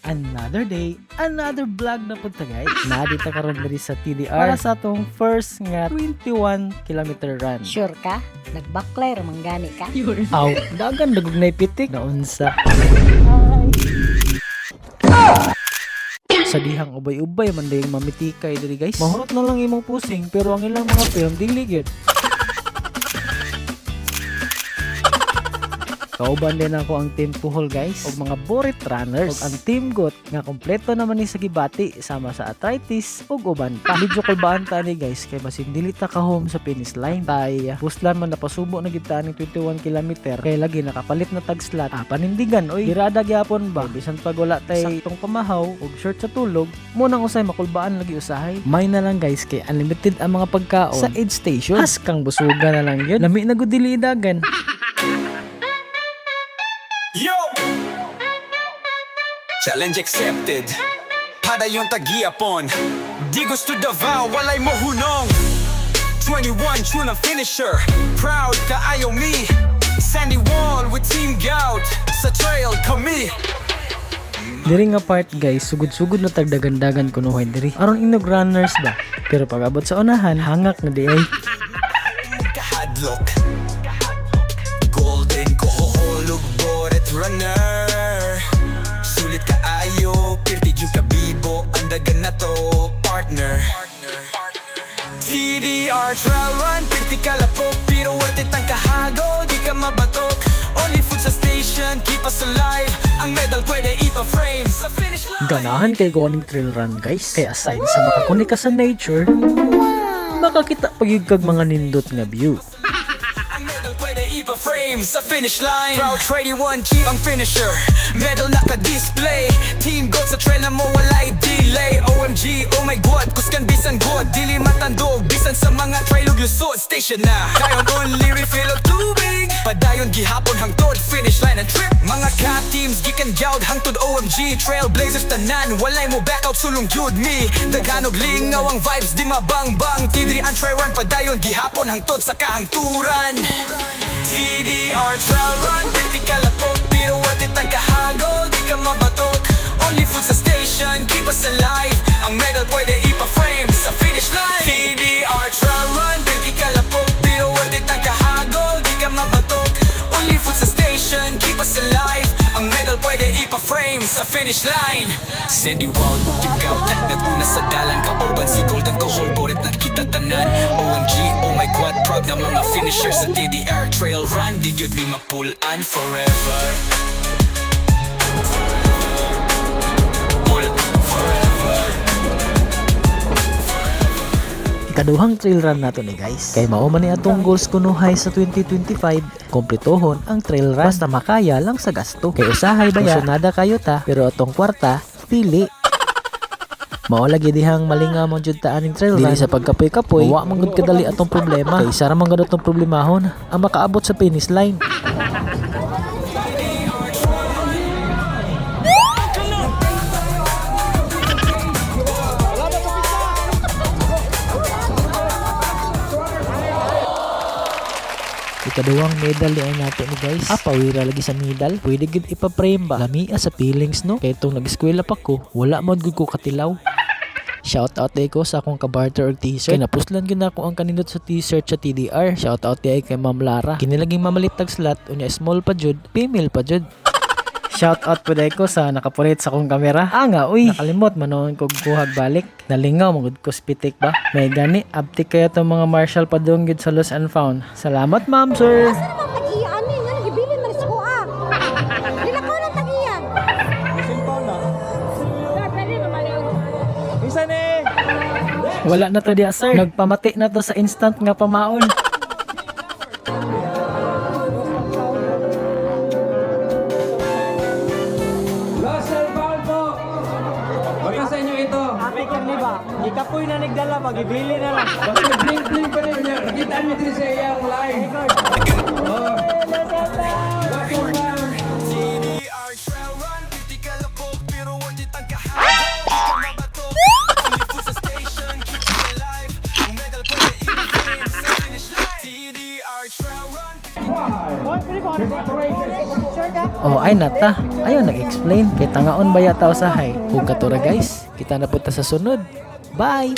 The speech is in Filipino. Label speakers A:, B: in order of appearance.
A: Another day, another vlog na po ta guys. Nadita karon diri sa TDR para sa atong first nga 21 kilometer run.
B: Sure ka? Nagbaklay ramang gani ka?
A: Aw, dagan dagugnay pitik na unsa. Sa dihang ubay-ubay man dayong mamitikay diri guys. Mahurot na lang imong pusing pero ang ilang mga film dili gyud. Kauban din ako ang team Puhol guys og mga Borit runners ug ang team Got nga kompleto naman ni sa gibati sama sa arthritis ug uban pa. Medyo kulbaan ta ni guys kay basin dili ta ka home sa finish line. Tay puslan man napasubo na gid ta ning 21 kilometer kay lagi nakapalit na tag slot. Panindigan oy dirada gyapon ba bisan pag wala tay saktong pamahaw ug short sa tulog mo nang usay makulbaan lagi usahay. May na lang guys kay unlimited ang mga pagkaon sa aid station. Has kang busuga na lang yun. Lami na gud dili dagan.
C: Yo! Challenge accepted. Padayon tagiyapon. Di gusto Davao, walay mo hunong. 21 true na finisher. Proud ka ayaw me. Sandy Wall with Team Gout. Sa trail kami.
A: Diri nga part guys, sugod-sugod na tagdagan-dagan kunuhay diri. Aron inog runners ba? Pero pag abot sa unahan, hangak na di ay.
C: Kahadlok. Golden koholog boret runner. Sulit ka ayo, pirti yung kabibo. Ang dagan na to, partner. TDR trail run, pirti ka lapok. Pero worth it ang kahago, di ka mabatok. Only food sa station, keep us alive. Ang medal pwede ipa-frame sa finish line.
A: Ganahan kay going trail run guys. Kaya aside sa makakunik ka sa nature, makakita pagig kag mga nindot nga view.
C: Frame sa finish line. Proud 21 G ang finisher. Medal naka-display. Team Goat sa trail na mo walay delay. OMG, oh my god, kuskan bisan god. Dili matandog, bisan sa mga trail ug lusod. Station na, dayon only refill of tubig. Padayon gihapon hangtod finish line and trip. Mga ka-teams gikan gyud hangtod OMG. Trailblazers tanan, walay mo back out sulong jud me. Daghanog lingaw ang vibes di mabang-bang. Tidri ang try run padayon gihapon hangtod sa kahangturan. TDR trail run, di ka lapok. Pero worth it ang kahago, di ka mabatok. Only food sa station, keep us alive. Ang medal pwede ipa-frame sa finish line. TDR trail run, di ka lapok. Pero worth it ang kahago, di ka mabatok. Only food sa station, keep us alive. Ang medal pwede ipa-frame sa finish line. Sandy Wall, yung gout naguna sa dalan. Kauban si Golden Kohol, borit na kita tanan. OMG, oh my god, proud na mga finishers sa TDR trail run. Di yun mi mapulaan forever. Pull forever.
A: Ikaduhang trail run nato ni guys. Kay mao man ni atong goals kunuhay sa 2025, kompletohon ang trail run basta makaya lang sa gasto. Kay usahay baya, nada kayo ta, pero atong kwarta pili. Mao lagi dihang malingaw man jud ta aning trail run. Dili sa pagkapoy-kapoy, wa man gud kadali atong problema. Kay isa ra man gud atong problemahon ang makaabot sa finish line. Ikaduhang medal ni ay nato ni guys. Pawira lagi sa medal. Pwede gid ipa-frame ba? Lamia sa feelings no. Kay itong nag-eskwela pa ko, wala man gud ko katilaw. Shout out day ko sa akong kabarter og t-shirt. Kay napuslan gyud ako ang kanindot sa t-shirt sa TDR. Shout out day kay Ma'am Lara. Kini laging mamalitag slot unya small pa jud, female pa jud. Shout out po day ko sa nakapulit sa akong kamera. Nga uy, nakalimot manon kog buhag balik. Nalingaw magud ko spitik ba. May gani uptik kayo tong mga marshal padung gid sa Lost and Found. Salamat ma'am sir.
D: Asa naman tag-iyan ni nga nagibilin na sa kuha. Dila ko na tag-iyan. Sir, pwede mamalaw.
E: Isa ni!
A: Wala na to diya sir. Nagpamati na to sa instant nga pamaon.
E: Lost and found po! Baka sa inyo ito.
F: Apikang ni ba? Ikapoy na nagdala, mag-ibili na lang.
E: Basta blink-blink pa rin niya. Nakita niyo din sa iyang live. Oh. Lost and found.
C: TDR trail run, di ka lapok. Pero worth it ang kahago, di ka mabatok. Only food sa station, keep us alive. Ang medal pwede ipa-frame sa finish line. TDR trail run.
A: Oh, Oh, ay nata. Ayaw nag-explain. Kay tangaon ba yata usahay. Huwag ka tora guys. Kita na punta sa sunod. Bye!